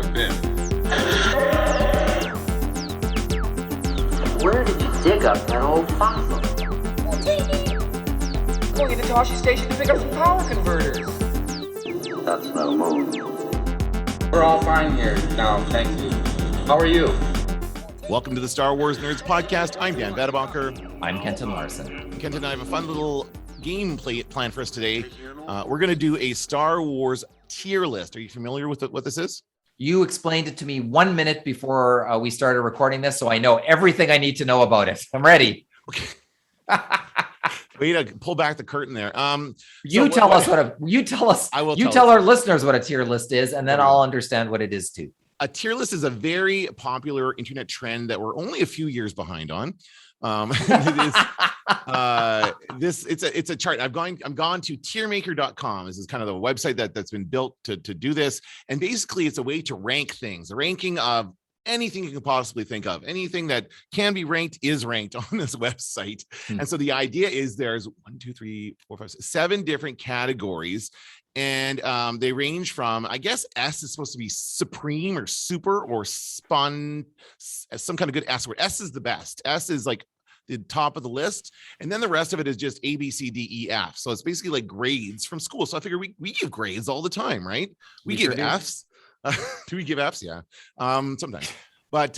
have been. Where did you dig up that old fossil? Going into Toshi Station to pick up some power converters. That's no move. We're all fine here now, thank you. How are you? Welcome to the Star Wars Nerds Podcast. I'm Dan Badabonker. I'm Kenton Larson. Kenton and I have a fun little game plan for us today. We're going to do a Star Wars tier list. Are you familiar with what this is? You explained it to me 1 minute before we started recording this, so I know everything I need to know about it. I'm ready. Okay. Way to pull back the curtain there. You tell us. I will. You tell our listeners what a tier list is, and then I'll understand what it is too. A tier list is a very popular internet trend that we're only a few years behind on. It's a chart. I've gone to tiermaker.com. This is kind of the website that's been built to do this. And basically it's a way to rank things, the ranking of anything you can possibly think of. Anything that can be ranked is ranked on this website. And so the idea is there's 7 different categories. And they range from, I guess S is supposed to be supreme or super or spun, some kind of good S word. S is the best. S is like the top of the list. And then the rest of it is just A, B, C, D, E, F. So it's basically like grades from school. So I figure we give grades all the time, right? We give Fs. Do we give Fs? Yeah. Sometimes. But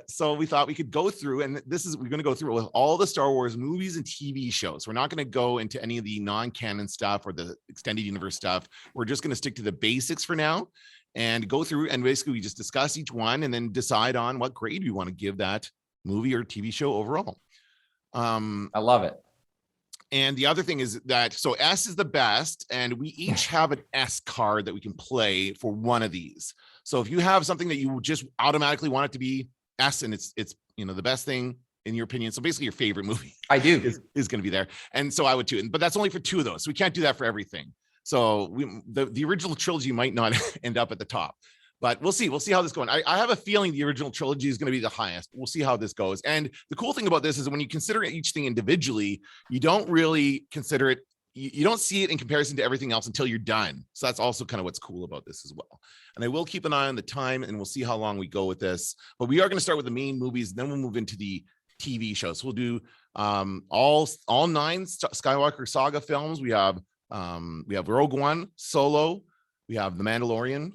so we thought we could go through, and we're going to go through with all the Star Wars movies and TV shows. We're not going to go into any of the non-canon stuff or the extended universe stuff. We're just going to stick to the basics for now and go through, and basically we just discuss each one and then decide on what grade we want to give that movie or TV show overall. I love it. And the other thing is that, so S is the best, and we each have an S card that we can play for one of these. So if you have something that you just automatically want it to be S, and it's the best thing in your opinion, so basically your favorite movie, I do, is going to be there. And so I would too, but that's only for 2 of those. So we can't do that for everything. So the original trilogy might not end up at the top. But we'll see. We'll see how this goes. I have a feeling the original trilogy is going to be the highest. We'll see how this goes. And the cool thing about this is when you consider each thing individually, you don't really consider it. You don't see it in comparison to everything else until you're done. So that's also kind of what's cool about this as well. And I will keep an eye on the time, and we'll see how long we go with this. But we are going to start with the main movies. Then we'll move into the TV shows. We'll do all 9 Skywalker saga films. We have Rogue One, Solo. We have The Mandalorian.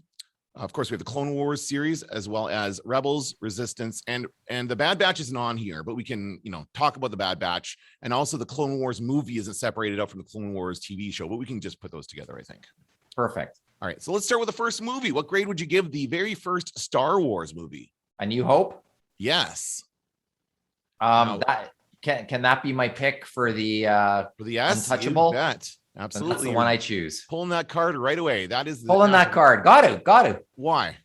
Of course, we have the Clone Wars series, as well as Rebels, Resistance, and the Bad Batch isn't on here, but we can, talk about the Bad Batch, and also the Clone Wars movie isn't separated out from the Clone Wars TV show, but we can just put those together, I think. Perfect. All right, so let's start with the first movie. What grade would you give the very first Star Wars movie? A New Hope? Yes. That can that be my pick for the S? Untouchable? You bet. Absolutely. That's the one I choose. Pulling that card right away. That is pulling that card. Got to. Why?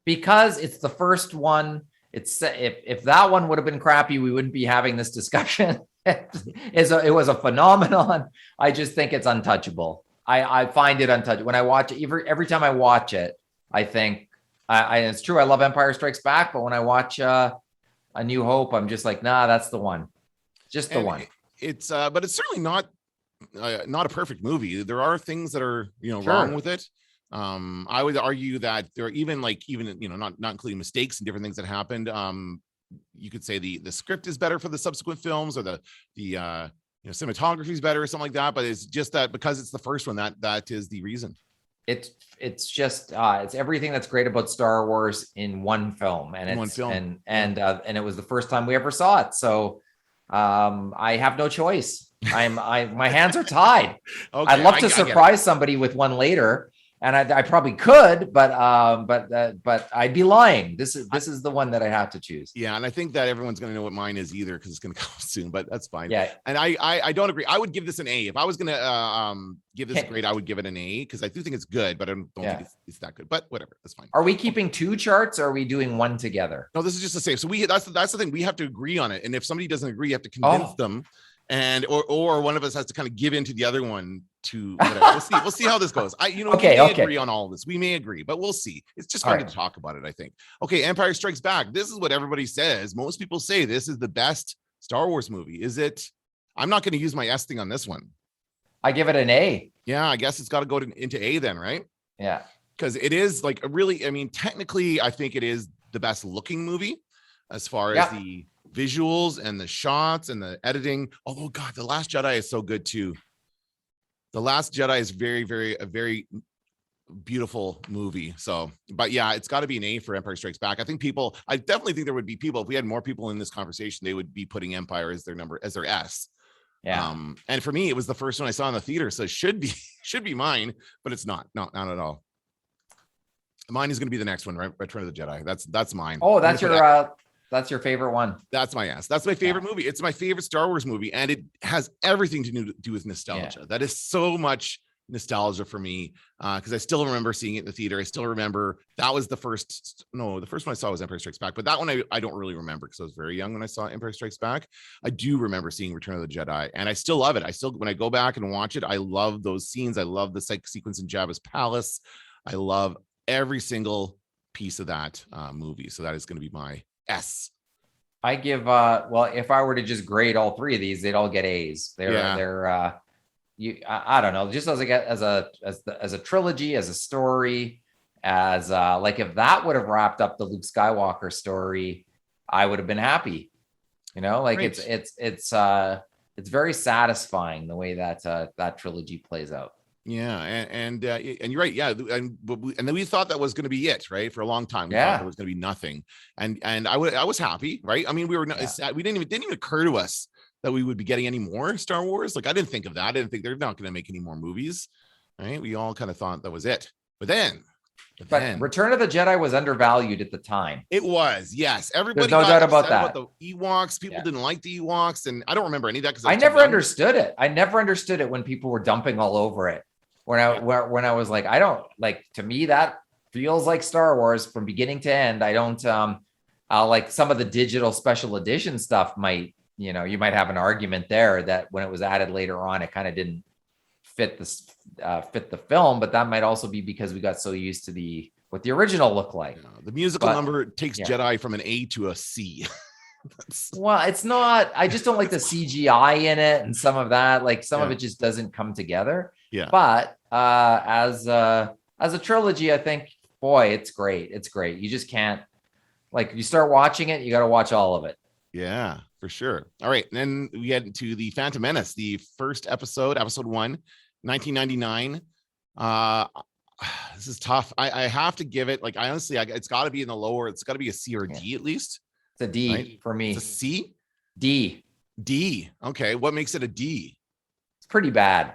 Because it's the first one. It's if that one would have been crappy, we wouldn't be having this discussion. It was a phenomenon. I just think it's untouchable. I find it untouchable. When I watch it, every time I watch it, I think it's true. I love Empire Strikes Back, but when I watch A New Hope, I'm just like, nah, that's the one. Just the one. It's but it's certainly not a perfect movie. There are things that are Sure. wrong with it. I would argue that there are even not including mistakes and different things that happened. You could say the script is better for the subsequent films, or the cinematography is better or something like that. But it's just that because it's the first one, that is the reason. It's just it's everything that's great about Star Wars in one film, and and it was the first time we ever saw it. So I have no choice. My hands are tied. Okay, I'd love to surprise somebody with one later, and I probably could, but I'd be lying. This is the one that I have to choose. Yeah, and I think that everyone's going to know what mine is either, because it's going to come soon. But that's fine. Yeah, and I don't agree. I would give this an A. If I was going to give this a grade, I would give it an A, because I do think it's good, but I don't think it's that good. But whatever, that's fine. Are we keeping 2 charts, or are we doing one together? No, this is just the same. So that's the thing. We have to agree on it, and if somebody doesn't agree, you have to convince them. And or one of us has to kind of give in to the other one to whatever. We'll see how this goes. We may agree on all of this. We may agree, but we'll see. It's just fun to talk about it, I think. Okay, Empire Strikes Back. This is what everybody says. Most people say this is the best Star Wars movie. Is it? I'm not going to use my S thing on this one. I give it an A. Yeah, I guess it's got to go into A then, right? Yeah. because it is like a really, I mean, technically, I think it is the best looking movie as far as the visuals and the shots and the editing. Although, God, The Last Jedi is so good too. The Last Jedi is a very beautiful movie. So, but yeah, it's got to be an A for Empire Strikes Back. I definitely think there would be people, if we had more people in this conversation, they would be putting Empire as their S. Yeah. And for me, it was the first one I saw in the theater, so it should be mine, but it's not at all. Mine is going to be the next one, right? Return of the Jedi. That's mine. Oh, that's your favorite one. That's my ass. That's my favorite movie. It's my favorite Star Wars movie, and it has everything to do with nostalgia. That is so much nostalgia for me, because I still remember seeing it in the theater. I still remember that was the first one I saw was Empire Strikes Back, but that one I don't really remember because I was very young when I saw Empire Strikes Back. I do remember seeing Return of the Jedi, and I still love it. When I go back and watch it, I love those scenes. I love the sequence in Jabba's palace. I love every single piece of that movie. So that is going to be my S. I give well, if I were to just grade all three of these, they'd all get A's. I don't know, just as a trilogy, as a story, as like if that would have wrapped up the Luke Skywalker story, I would have been happy. You know, like Right. it's very satisfying the way that that trilogy plays out. Yeah, and you're right. Yeah, and then we thought that was going to be it, right? For a long time, we thought there was going to be nothing, and I was happy, right? I mean, we were not, we didn't even occur to us that we would be getting any more Star Wars. Like, I didn't think of that. I didn't think they're not going to make any more movies, right? We all kind of thought that was it, but then Return of the Jedi was undervalued at the time. It was, yes. Everybody There's no doubt about that. About the Ewoks. People didn't like the Ewoks, and I don't remember any of that because I never understood it. I never understood it when people were dumping all over it. When I was like, I don't like, to me that feels like Star Wars from beginning to end. I don't like some of the digital special edition stuff might, you know, you might have an argument there that when it was added later on, it kind of didn't fit the film, but that might also be because we got so used to what the original looked like. The musical number takes Jedi from an A to a C. Well, it's not, I just don't like the CGI in it and some of that, like some of it just doesn't come together. Yeah. But as a trilogy, I think, boy, it's great. It's great. You just can't, like, you start watching it, you got to watch all of it. Yeah, for sure. All right. And then we get to the Phantom Menace, the first episode 1, 1999. This is tough. I have to give it, like, I honestly, it's got to be in the lower, it's got to be a C or a D at least. It's a D right? for me. It's a C? D. Okay. What makes it a D? It's pretty bad.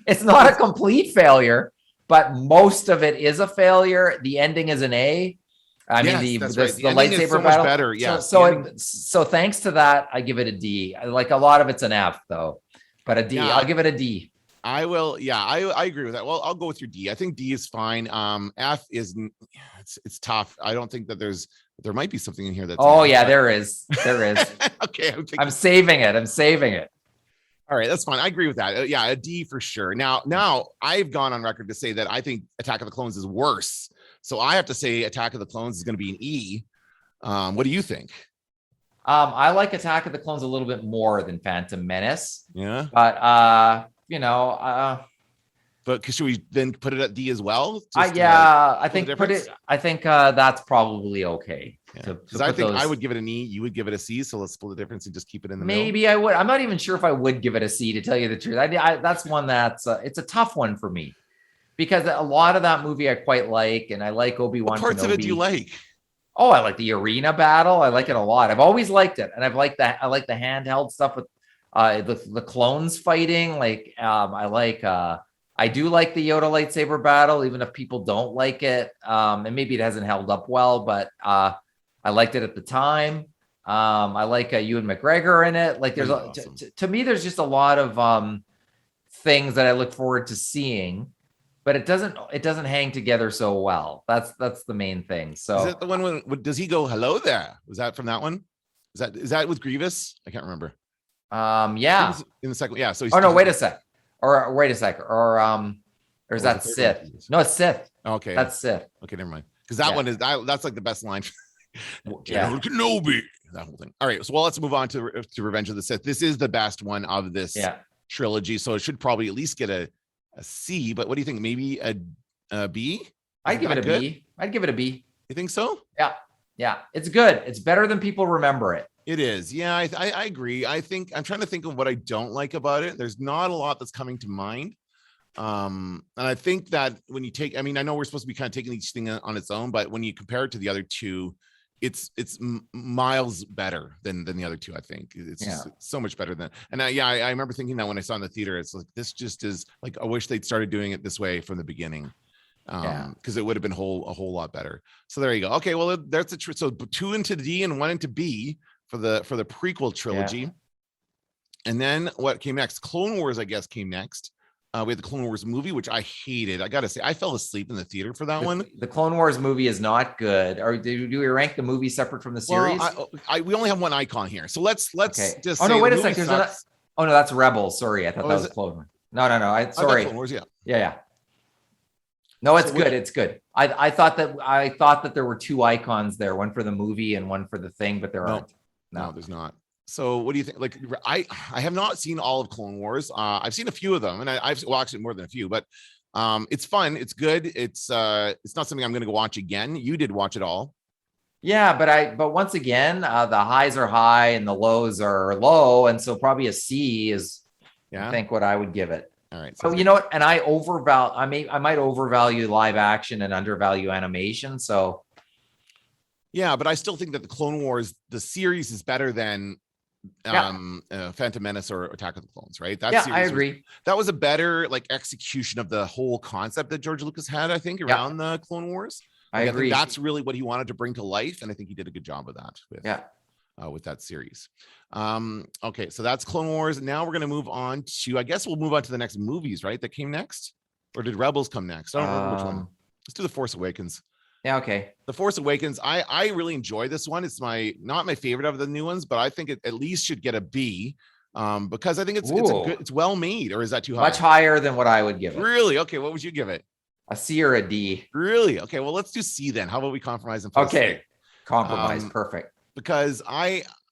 It's not a complete failure, but most of it is a failure. The ending is an A. I mean, the lightsaber so battle. Better. Yeah. So thanks to that, I give it a D. Like, a lot of it's an F though, but a D. Yeah. I'll give it a D. I will. Yeah, I agree with that. Well, I'll go with your D. I think D is fine. F is, it's tough. I don't think that there might be something in here that's. Oh yeah, there is. Okay. I'm saving it. All right, that's fine. I agree with that. Yeah, a D for sure. Now I've gone on record to say that I think Attack of the Clones is worse. So I have to say Attack of the Clones is going to be an E. What do you think? I like Attack of the Clones a little bit more than Phantom Menace. Yeah. But but should we then put it at D as well? I think that's probably okay. Because I think I would give it an E, you would give it a C. So let's split the difference and just keep it in the middle. Maybe I would. I'm not even sure if I would give it a C, to tell you the truth. That's one that's it's a tough one for me, because a lot of that movie I quite like, and I like Obi-Wan. What parts Kenobi. of it do you like? Oh, I like the arena battle. I like it a lot. I've always liked it, and I like the handheld stuff with the clones fighting. Like I do like the Yoda lightsaber battle, even if people don't like it. And maybe it hasn't held up well, but I liked it at the time. I like Ewan McGregor in it. Like, there's awesome. To me, there's just a lot of things that I look forward to seeing, but it doesn't hang together so well. That's the main thing. So is that the one when does he go hello there? Was that from that one? Is that with Grievous? I can't remember. Yeah. In the second, yeah. So wait a sec. Or is that Sith? No, it's Sith. Okay. That's Sith. Okay, never mind. Because that one is that's like the best line. General Kenobi. That whole thing. All right. So let's move on to Revenge of the Sith. This is the best one of this trilogy. So it should probably at least get a a C, but what do you think? Maybe a B? I'd give it a good? B. I'd give it a B. You think so? Yeah. Yeah. It's good. It's better than people remember it. It is. Yeah, I agree. I think I'm trying to think of what I don't like about it. There's not a lot that's coming to mind. And I think that when you take, I mean, I know we're supposed to be kind of taking each thing on its own, but when you compare it to the other two, it's miles better than the other two. I think it's just so much better than. And I remember thinking that when I saw it in the theater, it's like this just is like I wish they'd started doing it this way from the beginning, because it would have been a whole lot better. So there you go. Okay, well that's a so 2 into D and 1 into B for the prequel trilogy. Yeah. And then what came next? Clone Wars, I guess, came next. We had the Clone Wars movie, which I hated. I gotta say, I fell asleep in the theater for that one. The Clone Wars movie is not good. Or do we rank the movie separate from the series? Well, we only have one icon here, so let's just. Oh no, say wait the a second. movie Oh no, that's Rebels. Sorry, I thought that was it? Clone Wars. No. I Sorry. Clone Wars, yeah. Yeah. No, it's good. It's good. I thought that there were 2 icons there, one for the movie and one for the thing, but there aren't. No, there's not. So what do you think? Like, I have not seen all of Clone Wars. I've seen a few of them, and I've actually more than a few, but it's fun. It's good. It's not something I'm going to go watch again. You did watch it all. Yeah, but once again, the highs are high and the lows are low, and so probably a C is, I think, what I would give it. All right. So you know what? And I might overvalue live action and undervalue animation. So yeah, but I still think that the Clone Wars, the series, is better than Phantom Menace or Attack of the Clones, right? That series I agree. That was a better like execution of the whole concept that George Lucas had, I think, around the Clone Wars. I agree. I think that's really what he wanted to bring to life, and I think he did a good job of that with that series. Okay, so that's Clone Wars. Now we're going to move on to, I guess we'll move on to the next movies, right? That came next, or did Rebels come next? I don't remember which one. Let's do The Force Awakens. Yeah, okay. The Force Awakens, I really enjoy this one. It's not my favorite of the new ones, but I think it at least should get a B, because I think it's well made. Or is that too high? Much higher than what I would give it. Really? Okay, what would you give it? A C or a D. Really? Okay, well, let's do C then. How about we compromise and okay, compromise, perfect. Because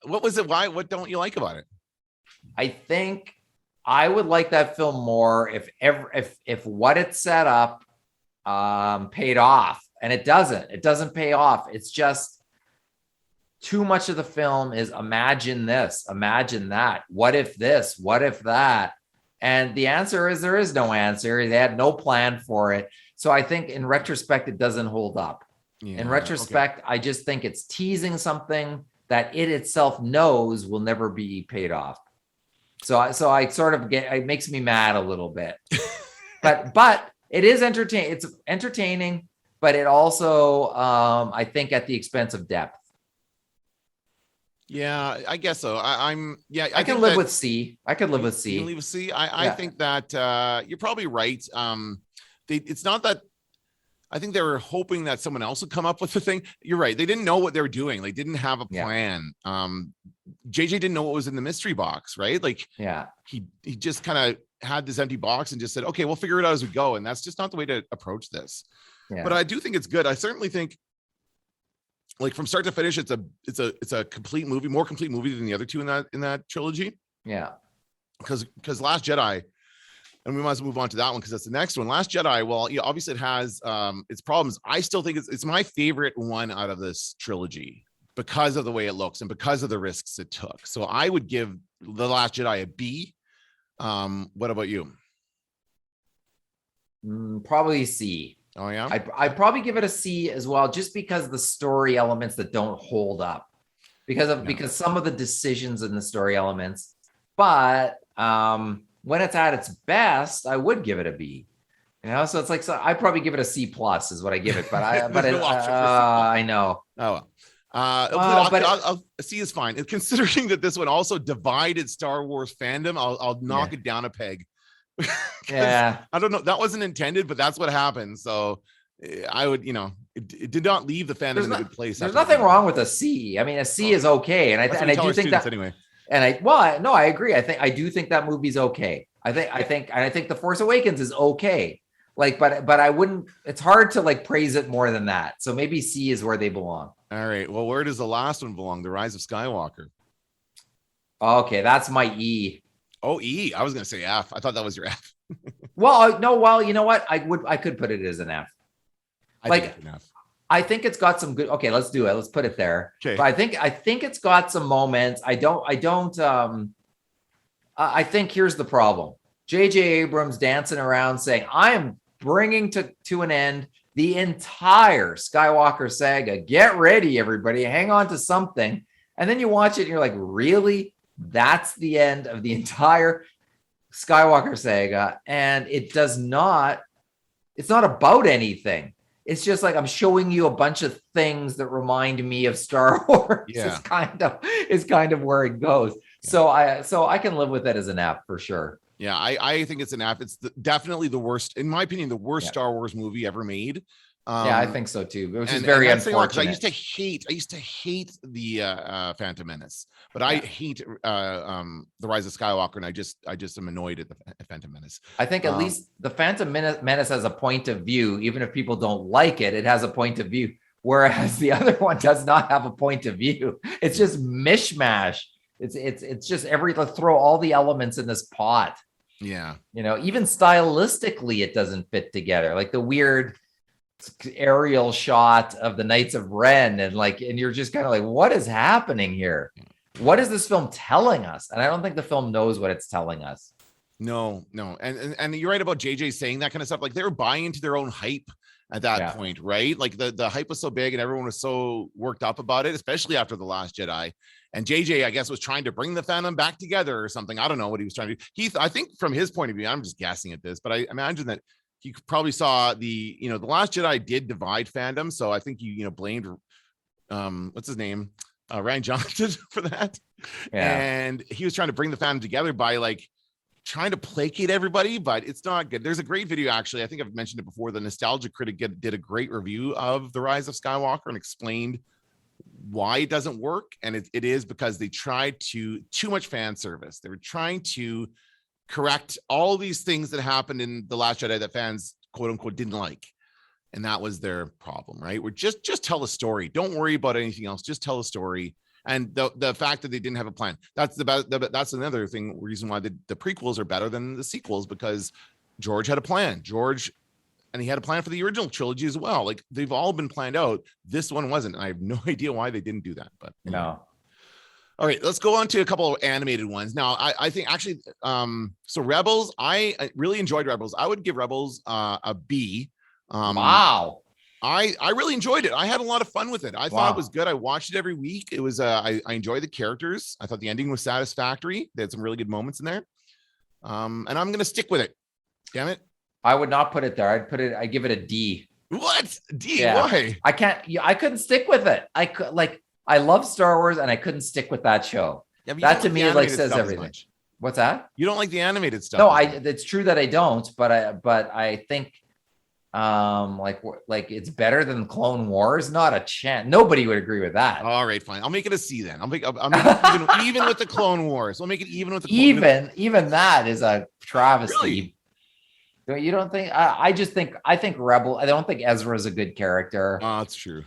what was it? Why? What don't you like about it? I think I would like that film more if what it set up paid off. And it doesn't pay off. It's just too much of the film is imagine this, imagine that. What if this? What if that? And the answer is there is no answer. They had no plan for it. So I think in retrospect, it doesn't hold up. Yeah, in retrospect, I just think it's teasing something that it itself knows will never be paid off. So I sort of it makes me mad a little bit, but it is entertaining. It's entertaining. But it also, I think, at the expense of depth. Yeah, I guess so. I can live with C. I could live with C. You can live with C. I think that you're probably right. It's not that. I think they were hoping that someone else would come up with the thing. You're right. They didn't know what they were doing. They didn't have a plan. JJ didn't know what was in the mystery box, right? Like, he just kind of had this empty box and just said, okay, we'll figure it out as we go. And that's just not the way to approach this. Yeah. But I do think it's good. I certainly think, like, from start to finish, it's a complete movie, more complete movie than the other two in that trilogy. Yeah. Because Last Jedi, and we might as well move on to that one because that's the next one. Last Jedi, well, obviously it has its problems. I still think it's my favorite one out of this trilogy because of the way it looks and because of the risks it took. So I would give The Last Jedi a B. What about you? Probably C. Oh yeah, I'd probably give it a C as well, just because the story elements that don't hold up, because some of the decisions in the story elements. But when it's at its best, I would give it a B. So it's like I'd probably give it a C plus is what I give it. But I know. Oh well. But C is fine. And considering that this one also divided Star Wars fandom, I'll knock it down a peg. I don't know, that wasn't intended, but that's what happened. So I would, it did not leave the fandom in a good place. There's nothing wrong with a C. I mean, a C is okay, and I do think that anyway. And I agree. I do think that movie's okay. I think The Force Awakens is okay. Like, but I wouldn't. It's hard to like praise it more than that. So maybe C is where they belong. All right. Well, where does the last one belong? The Rise of Skywalker. Okay, that's my E. Oh, E. I was going to say F. I thought that was your F. Well, no, well, you know what? I could put it as an F. I Like, think it's enough. I think it's got some good. Okay, let's do it. Let's put it there. Okay. But I think it's got some moments. I think here's the problem. J.J. Abrams dancing around saying, I am bringing to an end the entire Skywalker saga. Get ready, everybody. Hang on to something. And then you watch it and you're like, really? That's the end of the entire Skywalker saga. And it's not about anything. It's just like I'm showing you a bunch of things that remind me of Star Wars. Yeah. It's kind of where it goes. Yeah. So I can live with it as an F for sure. Yeah, I think it's an F. It's definitely the worst, in my opinion, the worst Star Wars movie ever made. Yeah, I think so too. Which is very unfortunate. I used to hate the Phantom Menace, but I hate the Rise of Skywalker, and I just am annoyed at the Phantom Menace. I think at least the Phantom Menace has a point of view, even if people don't like it. It has a point of view, whereas the other one does not have a point of view. It's just mishmash. It's just let's throw all the elements in this pot. Yeah, even stylistically, it doesn't fit together. Like the weird aerial shot of the Knights of Ren, and you're just kind of like, what is happening here? What is this film telling us? And I don't think the film knows what it's telling us. No, and you're right about JJ saying that kind of stuff. Like they were buying into their own hype at that point, right? Like the hype was so big and everyone was so worked up about it, especially after The Last Jedi. And JJ, I guess, was trying to bring the fandom back together or something. I don't know what he was trying to do. I think from his point of view, I'm just guessing at this, but I imagine that he probably saw The Last Jedi did divide fandom. So I think he, blamed, what's his name? Ryan Johnson for that. Yeah. And he was trying to bring the fandom together by trying to placate everybody, but it's not good. There's a great video, actually. I think I've mentioned it before. The Nostalgia Critic did a great review of The Rise of Skywalker and explained why it doesn't work. And it is because they tried too much fan service. They were trying to correct all these things that happened in The Last Jedi that fans, quote unquote, didn't like. And that was their problem, right? We're just tell a story. Don't worry about anything else. Just tell a story. And the fact that they didn't have a plan, that's another reason why the prequels are better than the sequels, because George had a plan. And he had a plan for the original trilogy as well. Like they've all been planned out. This one wasn't. And I have no idea why they didn't do that, but no. All right, let's go on to a couple of animated ones. Now, I think actually, so Rebels, I really enjoyed Rebels. I would give Rebels a B. Wow. I really enjoyed it. I had a lot of fun with it. I thought it was good. I watched it every week. It was I enjoyed the characters. I thought the ending was satisfactory. They had some really good moments in there. And I'm gonna stick with it. Damn it. I would not put it there. I'd give it a D. What? D? Yeah. Why? I couldn't stick with it. I love Star Wars and I couldn't stick with that show. Yeah, that to me says everything. What's that? You don't like the animated stuff? No, it's true that I don't, but I think it's better than Clone Wars. Not a chance. Nobody would agree with that. All right, fine. I'll make it a C then. I'll make it even with the Clone Wars. We'll make it even with the even that is a travesty. Really? You don't think? I think Rebel. I don't think Ezra's a good character. Oh, that's true.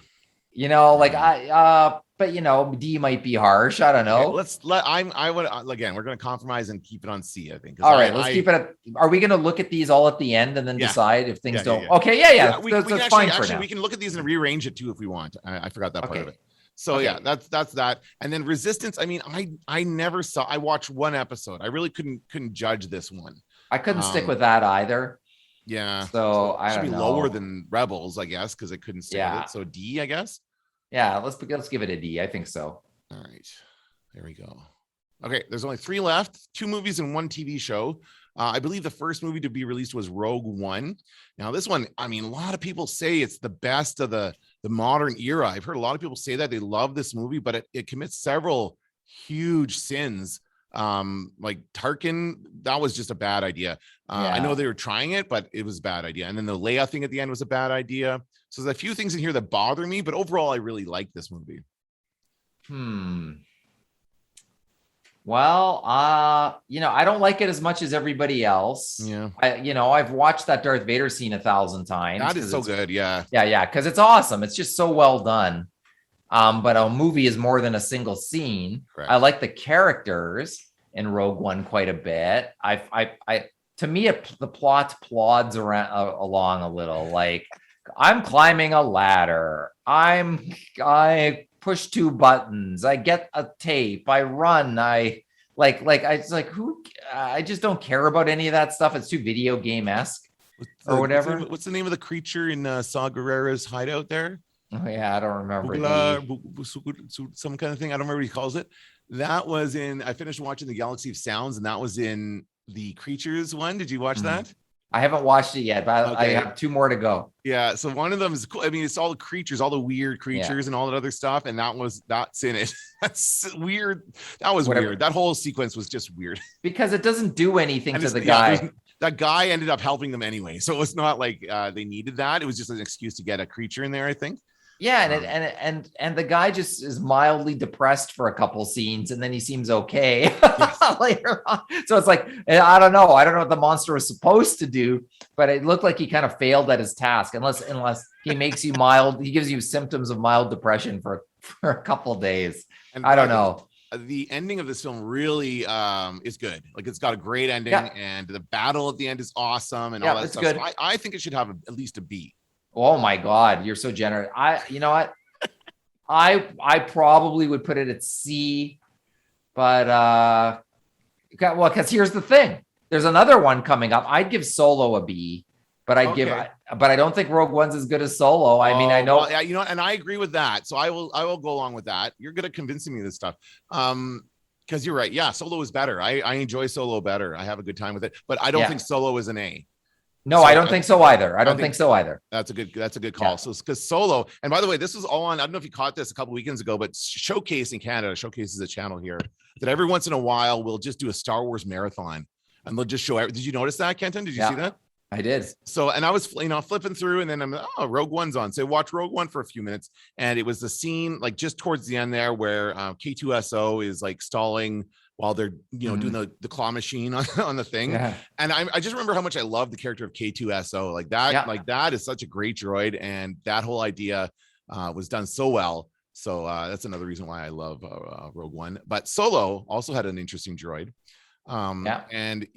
But D might be harsh. I don't know. Okay, again, we're going to compromise and keep it on C, I think. All right, let's keep it. Are we going to look at these all at the end and then decide if things don't? Okay, yeah. That's fine for now. We can look at these and rearrange it too if we want. I forgot that part of it. So yeah, that's that. And then Resistance. I mean, I never saw. I watched one episode. I really couldn't judge this one. I couldn't stick with that either. Yeah. So I should don't be know. lower than Rebels, I guess, because I couldn't stick with it. So D, I guess. Yeah, let's give it a D. I think so. All right, there we go. Okay, there's only 3 left: 2 movies and 1 TV show. I believe the first movie to be released was Rogue One. Now, this one, I mean, a lot of people say it's the best of the modern era. I've heard a lot of people say that they love this movie, but it commits several huge sins. Like Tarkin, that was just a bad idea. I know they were trying it, but it was a bad idea. And then the Leia thing at the end was a bad idea. So there's a few things in here that bother me, but overall, I really like this movie. Well, I don't like it as much as everybody else. Yeah. I've watched that Darth Vader scene 1,000 times. That is so good. Yeah. Yeah. Because it's awesome. It's just so well done. But a movie is more than a single scene. Correct. I like the characters in Rogue One quite a bit. to me, the plot plods around along a little. Like I'm climbing a ladder. I push 2 buttons. I get a tape. I run. I it's like who? I just don't care about any of that stuff. It's too video game-esque or whatever. What's the name of the creature in Saw Gerrera's hideout there? Oh yeah, I don't remember. Some kind of thing. I don't remember what he calls it. That was in. I finished watching the Galaxy of Sounds, and that was in the Creatures one. Did you watch that? I haven't watched it yet, but I have 2 more to go. Yeah, so one of them is cool. I mean, it's all the creatures, all the weird creatures, and all that other stuff, and that's in it. That's weird. That was weird. That whole sequence was just weird because it doesn't do anything to the guy. That guy ended up helping them anyway, so it's not like they needed that. It was just an excuse to get a creature in there, I think. Yeah, and the guy just is mildly depressed for a couple scenes, and then he seems okay later on. So it's like I don't know what the monster was supposed to do, but it looked like he kind of failed at his task. Unless he makes you he gives you symptoms of mild depression for a couple days. And I don't know. The ending of this film really is good. Like it's got a great ending, and the battle at the end is awesome, and all that stuff. Good. So I think it should have at least a B. Oh my God, you're so generous. You know what? I probably would put it at C, but because here's the thing. There's another one coming up. I'd give Solo a B, but but I don't think Rogue One's as good as Solo. I mean, I know. Well, yeah, you know, and I agree with that. So I will go along with that. You're good at convincing me of this stuff. Because you're right. Yeah, Solo is better. I enjoy Solo better. I have a good time with it, but I don't think Solo is an A. No, I don't think so either. I don't think so either. That's a good call. Yeah. So because Solo, and by the way, this was all on, I don't know if you caught this a couple weekends ago, but Showcase in Canada, Showcase is a channel here that every once in a while we'll just do a Star Wars marathon and they'll just show. Did you notice that, Kenton? Did you see that? I did. So, and I was, flipping through, and then I'm, Rogue One's on. So I watched Rogue One for a few minutes, and it was the scene like just towards the end there where K2SO is like stalling while they're doing the claw machine on the thing. Yeah. And I just remember how much I love the character of K2SO. Like that, like that is such a great droid, and that whole idea was done so well. So that's another reason why I love Rogue One. But Solo also had an interesting droid. And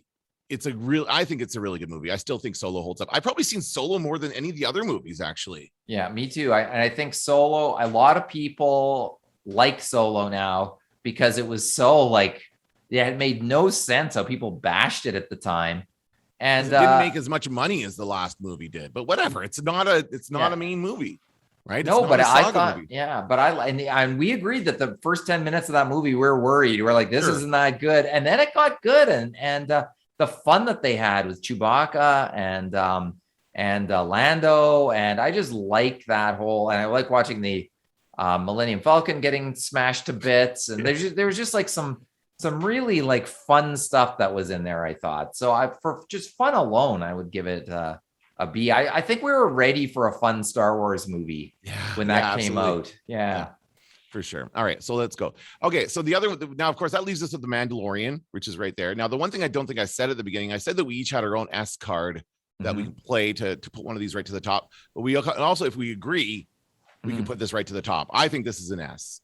I think it's a really good movie. I still think Solo holds up. I've probably seen Solo more than any of the other movies, actually. Yeah, me too. I think Solo, a lot of people like Solo now because it was so like, it made no sense how people bashed it at the time. And it didn't make as much money as the last movie did, but whatever. It's not a main movie, right? No, but I thought, movie. And we agreed that the first 10 minutes of that movie, we were worried. We're like, this isn't that good. And then it got good. And the fun that they had with Chewbacca and Lando. And I just like that whole, and I like watching the Millennium Falcon getting smashed to bits. And there was just like some really like fun stuff that was in there, I thought. So for just fun alone, I would give it a B. I think we were ready for a fun Star Wars movie when that came out. Yeah. For sure. All right, so let's go. Okay, so the other now, of course, that leaves us with the Mandalorian, which is right there. Now, the one thing I don't think I said at the beginning, I said that we each had our own S card that we can play to put one of these right to the top. But we also, if we agree, we can put this right to the top. I think this is an S.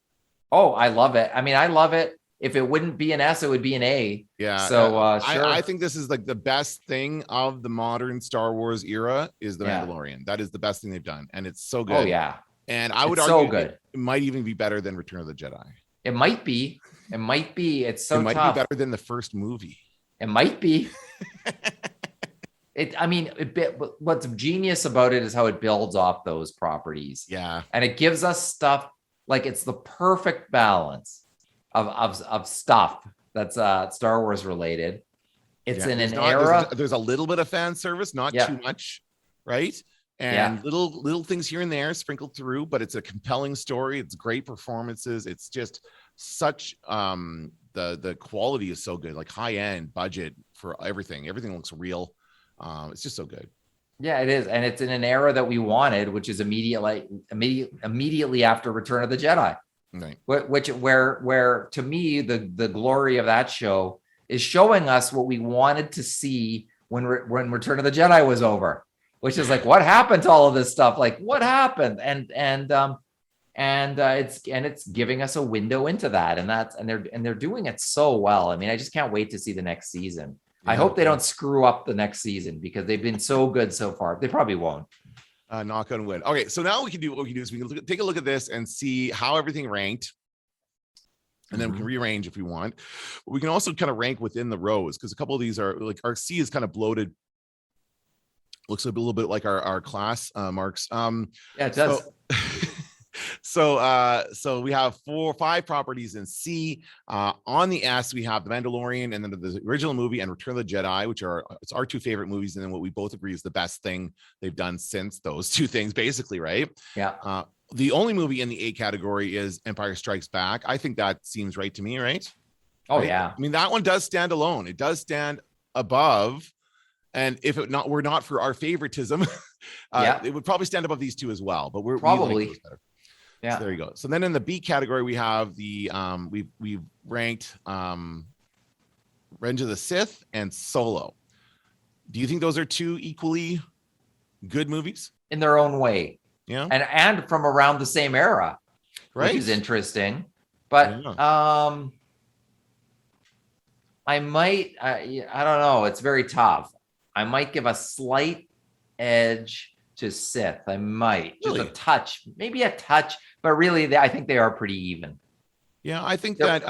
Oh, I love it. I mean, I love it. If it wouldn't be an S, it would be an A. Yeah. So sure. I think this is like the best thing of the modern Star Wars era is the Mandalorian. That is the best thing they've done, and it's so good. Oh yeah. And I would argue it might even be better than Return of the Jedi. It might be. It's so It might tough. be better than the first movie. It might be. What's genius about it is how it builds off those properties. Yeah. And it gives us stuff like it's the perfect balance of stuff that's Star Wars related. It's in an era. There's a little bit of fan service, not too much, right? And little things here and there sprinkled through, but it's a compelling story. It's great performances. It's just such the quality is so good, like high end budget for everything. Everything looks real. It's just so good. Yeah, it is, and it's in an era that we wanted, which is immediately after Return of the Jedi. Right. Where to me the glory of that show is showing us what we wanted to see when Return of the Jedi was over. Which is like, what happened to all of this stuff? Like, what happened? And it's giving us a window into that, and they're doing it so well. I mean, I just can't wait to see the next season. I hope they don't screw up the next season because they've been so good so far. They probably won't. Knock on wood. Okay, so now what we can do is we can take a look at this and see how everything ranked. And then we can rearrange if we want. But we can also kind of rank within the rows because a couple of these are like our C is kind of bloated. Looks a little bit like our class marks. Yeah, it does. So we have 5 properties in C. On the S, we have The Mandalorian and then the original movie and Return of the Jedi, which are it's our 2 favorite movies, and then what we both agree is the best thing they've done since those 2 things, basically, right? Yeah. The only movie in the A category is Empire Strikes Back. I think that seems right to me, right? Oh, right? yeah. I mean, that one does stand alone. It does stand above. And if it were not for our favoritism, it would probably stand above these 2 as well. But we probably. like those better. Yeah. So there you go. So then in the B category, we have the we've ranked Revenge of the Sith and Solo. Do you think those are 2 equally good movies? In their own way. Yeah. And from around the same era. Right. Which is interesting. But I might, I don't know. It's very tough. I might give a slight edge to Sith. I might just a touch, maybe a touch, but really, I think they are pretty even. Yeah, I think that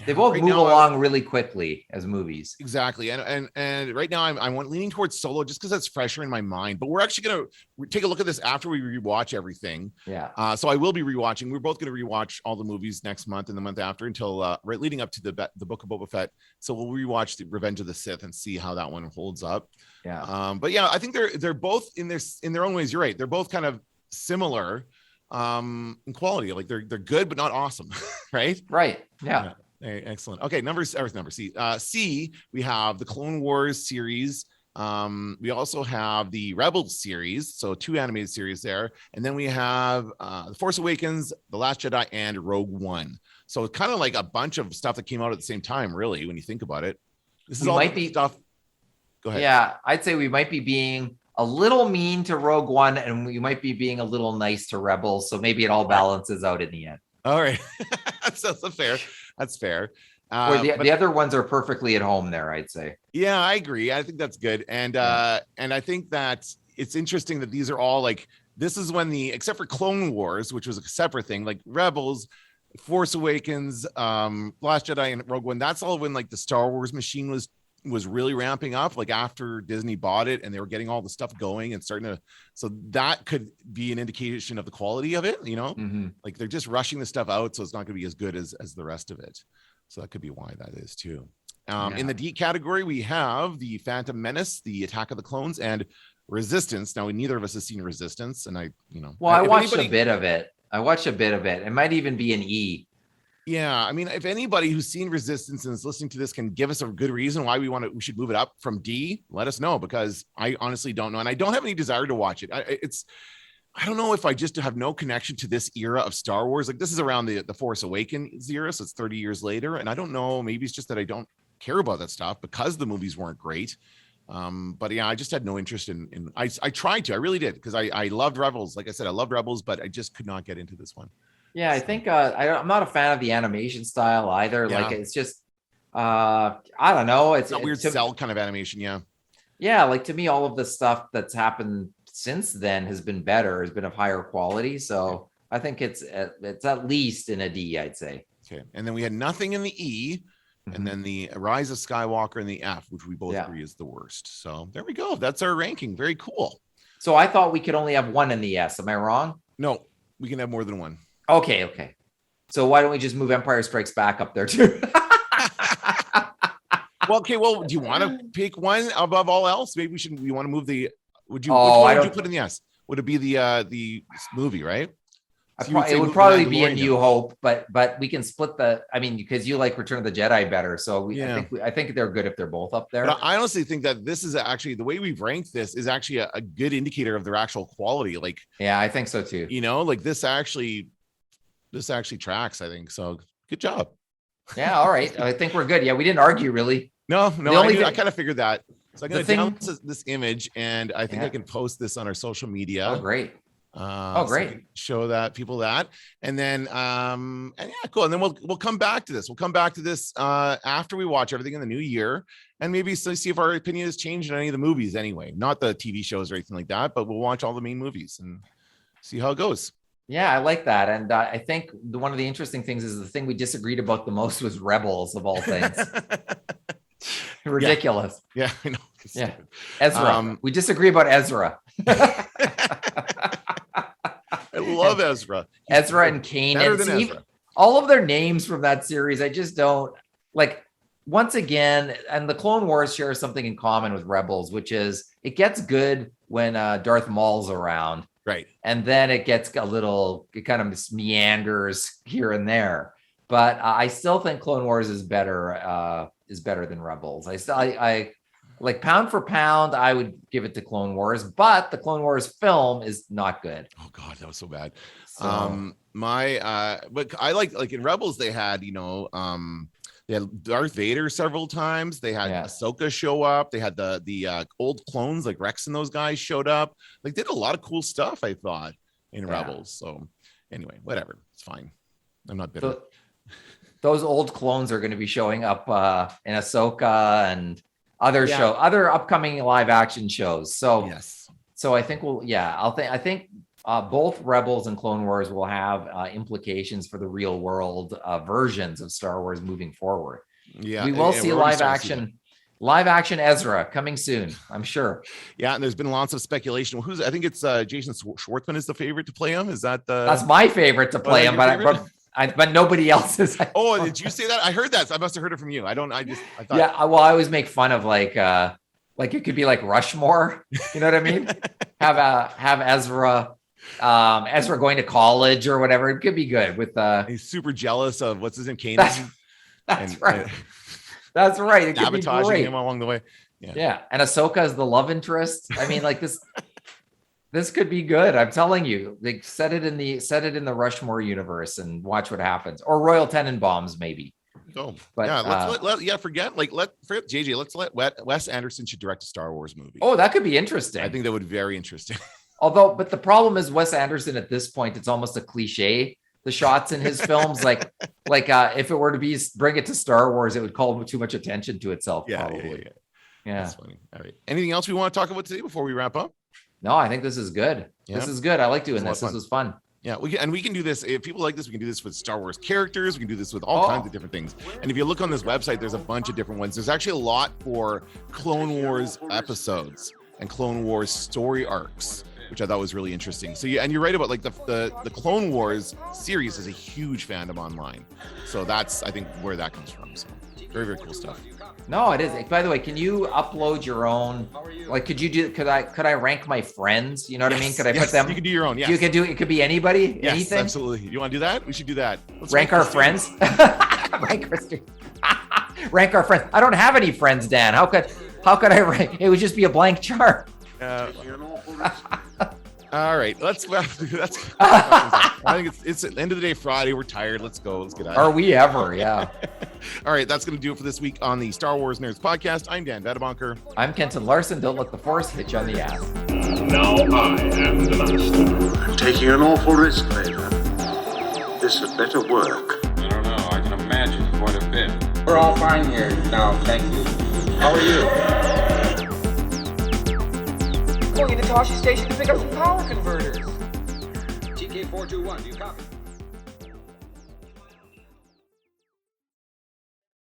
they both move along really quickly as movies. Exactly, and right now I'm leaning towards Solo just because that's fresher in my mind. But we're actually gonna take a look at this after we rewatch everything. Yeah. So I will be rewatching. We're both gonna rewatch all the movies next month and the month after until right leading up to the Book of Boba Fett. So we'll rewatch the Revenge of the Sith and see how that one holds up. Yeah. But yeah, I think they're both in their own ways. You're right. They're both kind of similar in quality. Like they're good but not awesome, right? Right. Yeah. Excellent. Okay, number C. C, we have the Clone Wars series. We also have the Rebels series, so 2 animated series there, and then we have The Force Awakens, The Last Jedi, and Rogue One. So it's kind of like a bunch of stuff that came out at the same time, really, when you think about it. This is all stuff. Go ahead. Yeah, I'd say we might be being a little mean to Rogue One, and we might be being a little nice to Rebels. So maybe it all balances out in the end. All right, that's fair. That's fair. The other ones are perfectly at home there, I'd say. Yeah, I agree. I think that's good. And I think that it's interesting that these are all like, this is when except for Clone Wars, which was a separate thing, like Rebels, Force Awakens, Last Jedi, and Rogue One, that's all when like the Star Wars machine was really ramping up, like after Disney bought it and they were getting all the stuff going and starting to, so that could be an indication of the quality of it, like they're just rushing the stuff out. So it's not going to be as good as the rest of it. So that could be why that is too. In the D category, we have the Phantom Menace, the Attack of the Clones, and Resistance. Now, neither of us has seen Resistance, and I watched a bit of it. It might even be an E. Yeah, I mean, if anybody who's seen Resistance and is listening to this can give us a good reason why we should move it up from D, let us know, because I honestly don't know, and I don't have any desire to watch it. I don't know if I just have no connection to this era of Star Wars. Like this is around the Force Awakens era, so it's 30 years later, and I don't know. Maybe it's just that I don't care about that stuff because the movies weren't great. But yeah, I just had no interest in. I tried to, I really did, because I loved Rebels. Like I said, I loved Rebels, but I just could not get into this one. Yeah, I think I'm not a fan of the animation style either. Yeah. Like it's just, I don't know. It's a weird cell kind of animation. Yeah. Yeah, like to me, all of the stuff that's happened since then has been better, has been of higher quality. So I think it's at least in a D, I'd say. Okay, and then we had nothing in the E, and then the Rise of Skywalker in the F, which we both agree is the worst. So there we go. That's our ranking. Very cool. So I thought we could only have 1 in the S. Am I wrong? No, we can have more than 1. Okay. So why don't we just move Empire Strikes Back up there too? Well, do you want to pick one above all else? Maybe we want to move the, which one would you put in the S? Would it be the movie, right? It would probably be a New Hope, but we can split because you like Return of the Jedi better. So I think they're good if they're both up there. But I honestly think that this is actually, the way we've ranked this is actually a good indicator of their actual quality. Like, yeah, I think so too. Like this actually tracks, I think. So good job. Yeah. All right. I think we're good. Yeah. We didn't argue really. No, I kind of figured that. So I'm going to download this image, and I think I can post this on our social media. Oh, great. Oh, great. So show that people that, and then and yeah, cool. And then we'll come back to this. We'll come back to this after we watch everything in the new year, and maybe see if our opinion has changed on any of the movies. Anyway, not the TV shows or anything like that, but we'll watch all the main movies and see how it goes. Yeah, I like that. And I think one of the interesting things is the thing we disagreed about the most was Rebels, of all things. Ridiculous. Yeah, I know. Yeah. Ezra. We disagree about Ezra. I love Ezra. Ezra and Canon. Better than Ezra. All of their names from that series, I just don't like. Once again, and the Clone Wars share something in common with Rebels, which is it gets good when Darth Maul's around. Right. And then it gets it kind of meanders here and there. But I still think Clone Wars is better than Rebels. I like pound for pound, I would give it to Clone Wars, but the Clone Wars film is not good. Oh God, that was so bad. So, But I like in Rebels, they had, they had Darth Vader several times. They had Ahsoka show up. They had the old clones like Rex and those guys showed up. Like did a lot of cool stuff, I thought, in Rebels. So anyway, whatever. It's fine. I'm not bitter. Those old clones are going to be showing up in Ahsoka and other upcoming live action shows. So yes. So I think I think both Rebels and Clone Wars will have implications for the real world versions of Star Wars moving forward. Yeah, we will see live action Ezra coming soon, I'm sure. Yeah, and there's been lots of speculation. I think it's Jason Schwartzman is the favorite to play him. Is that that's my favorite to play him, but nobody else is. Oh, did you say that? I heard that. So I must have heard it from you. I thought. Yeah, well, I always make fun of like it could be like Rushmore. You know what I mean? have Ezra going to college or whatever. It could be good with he's super jealous of what's his name, Canon. That's right. That's right. It could be great. Him along the way. Yeah. And Ahsoka is the love interest. I mean, like this could be good. I'm telling you. Like set it in the Rushmore universe and watch what happens. Or Royal Tenenbaums, maybe. Oh, but yeah, forget JJ. Let's let Wes Anderson should direct a Star Wars movie. Oh, that could be interesting. I think that would be very interesting. But the problem is Wes Anderson at this point, it's almost a cliche. The shots in his films, like if it were to bring it to Star Wars, it would call too much attention to itself. Probably. Yeah. That's funny. All right. Anything else we want to talk about today before we wrap up? No, I think this is good. Yeah. This is good. I like doing this. This was fun. Yeah, we can do this. If people like this, we can do this with Star Wars characters. We can do this with all kinds of different things. And if you look on this website, there's a bunch of different ones. There's actually a lot for Clone Wars episodes and Clone Wars story arcs, which I thought was really interesting. So and you're right about like the Clone Wars series is a huge fandom online. So that's, I think, where that comes from. So very, very cool stuff. No, it is. By the way, can you upload your own? Like, could I rank my friends? You know what I mean? Could I put them? You can do your own. Yes. You could do it. It could be anybody. Yes, anything. Absolutely. You want to do that? We should do that. Let's rank our friends. Rank our friends. I don't have any friends, Dan. How could I rank? It would just be a blank chart. All right, that's. I think it's at the end of the day, Friday. We're tired. Let's go. Let's get out. Are we ever? Yeah. All right, that's going to do it for this week on the Star Wars Nerds podcast. I'm Dan Vadebonker. I'm Kenton Larson. Don't let the Force hit you on the ass. Now I am the master. I'm taking an awful risk, Vader. This had better work. I don't know. I can imagine quite a bit. We're all fine here now, thank you. How are you? Going into Toshi Station to pick up some power converters. TK421, do you copy?